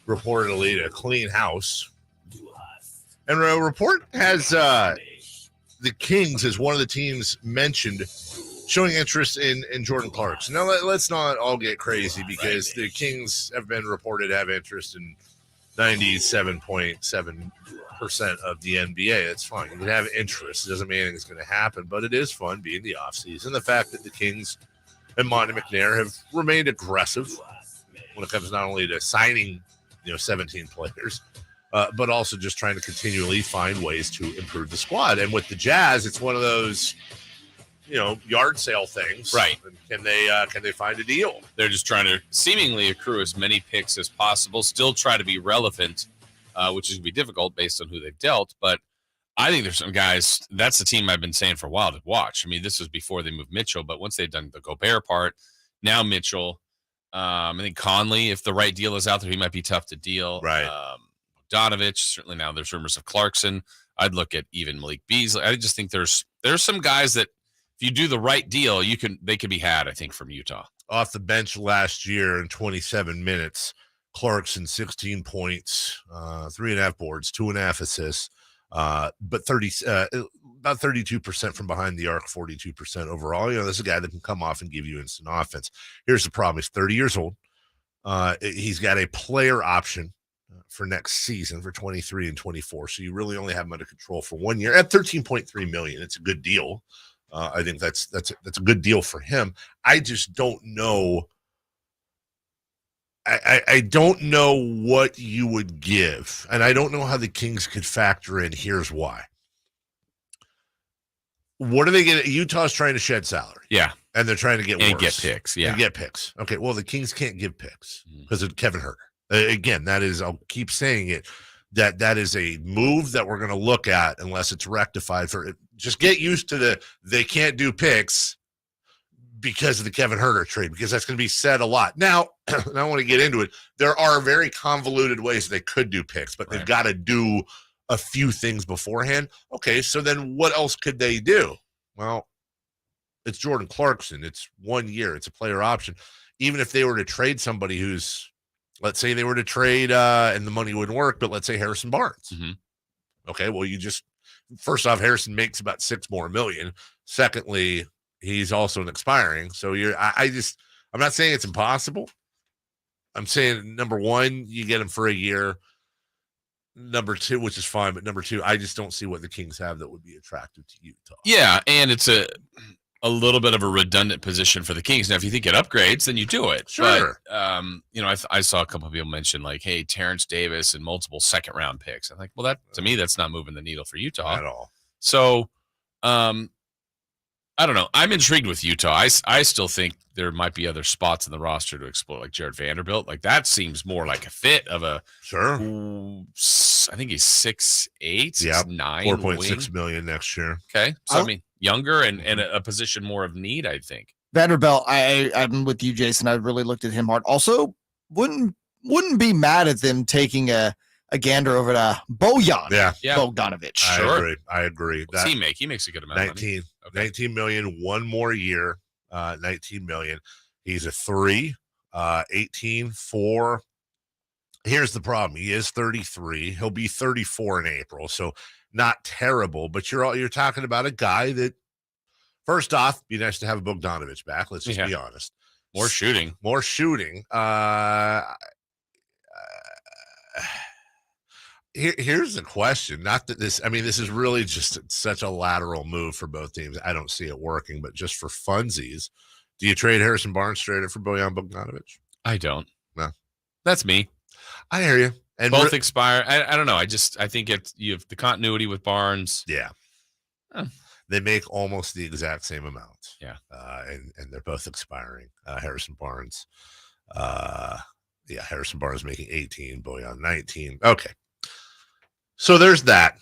reportedly to clean house. And a report has the Kings as one of the teams mentioned showing interest in Jordan Clarkson. Now, let's not all get crazy because the Kings have been reported to have interest in 97.7% of the NBA. That's fine. You can have interest. It doesn't mean anything's going to happen, but it is fun being the offseason. The fact that the Kings and Monty McNair have remained aggressive when it comes not only to signing 17 players, but also just trying to continually find ways to improve the squad. And with the Jazz, it's one of those, yard sale things. Right. Can they find a deal? They're just trying to seemingly accrue as many picks as possible, still try to be relevant, which is going to be difficult based on who they've dealt. But I think there's some guys, that's the team I've been saying for a while to watch. I mean, this was before they moved Mitchell, but once they've done the Gobert part, now Mitchell, I think Conley, if the right deal is out there, he might be tough to deal. Right. Donovich, certainly now there's rumors of Clarkson. I'd look at even Malik Beasley. I just think there's some guys that if you do the right deal, they could be had, I think, from Utah. Off the bench last year in 27 minutes, Clarkson 16 points, 3.5 boards, 2.5 assists, but about 32% from behind the arc, 42% overall. This is a guy that can come off and give you instant offense. Here's the problem: he's 30 years old. He's got a player option for next season for 23 and 24. So you really only have him under control for 1 year at $13.3 million. It's a good deal. I think that's a good deal for him. I just don't know. I don't know what you would give, and I don't know how the Kings could factor in. Here's why. What are they getting? Utah's trying to shed salary. Yeah. And they're trying to get worse. And get picks. Yeah. And get picks. Okay. Well, the Kings can't give picks because of Kevin Huerter. Again, that is, I'll keep saying it, that is a move that we're going to look at unless it's rectified. Just get used to they can't do picks because of the Kevin Huerter trade, because that's going to be said a lot. Now, and I want to get into it. There are very convoluted ways they could do picks, but they've got to do a few things beforehand. Okay, so then what else could they do? Well, it's Jordan Clarkson. It's 1 year. It's a player option. Even if they were to trade somebody who's, let's say they were to trade and the money wouldn't work, but let's say Harrison Barnes. Mm-hmm. Okay, well, first off, Harrison makes about $6 million more. Secondly, he's also an expiring. So I'm not saying it's impossible. I'm saying, number one, you get him for a year. Number two, which is fine, but number two, I just don't see what the Kings have that would be attractive to Utah. Yeah, and it's a little bit of a redundant position for the Kings. Now, if you think it upgrades, then you do it. Sure. But, I saw a couple of people mention, like, hey, Terrence Davis and multiple second-round picks. I'm like, well, to me, that's not moving the needle for Utah. At all. So, I don't know. I'm intrigued with Utah. I still think there might be other spots in the roster to explore, like Jared Vanderbilt. Like, that seems more like a fit of a – Sure. I think he's 6'8", 6'9". $4.6 million next year. Okay. So, I mean, younger and a position more of need, I think. Vanderbilt, I'm with you, Jason. I really looked at him hard. Also, wouldn't be mad at them taking a gander over to Bojan Bogdanovic. I agree. What's he make? He makes a good amount of money. 19 million, 1 more year, 19 million. He's a 3, 18, 4. Here's the problem. He is 33. He'll be 34 in April. So not terrible, but you're talking about a guy that, first off, be nice to have a Bogdanovic back. Let's just be honest. More shooting. Here's the question. Not that this is really just such a lateral move for both teams. I don't see it working, but just for funsies, do you trade Harrison Barnes straight for Bojan Bogdanovic? I don't. No. That's me. I hear you. And both expire. I don't know. I think you have the continuity with Barnes. Yeah. They make almost the exact same amount. Yeah. And they're both expiring. Harrison Barnes. Harrison Barnes making 18, Bojan 19. Okay. So there's that.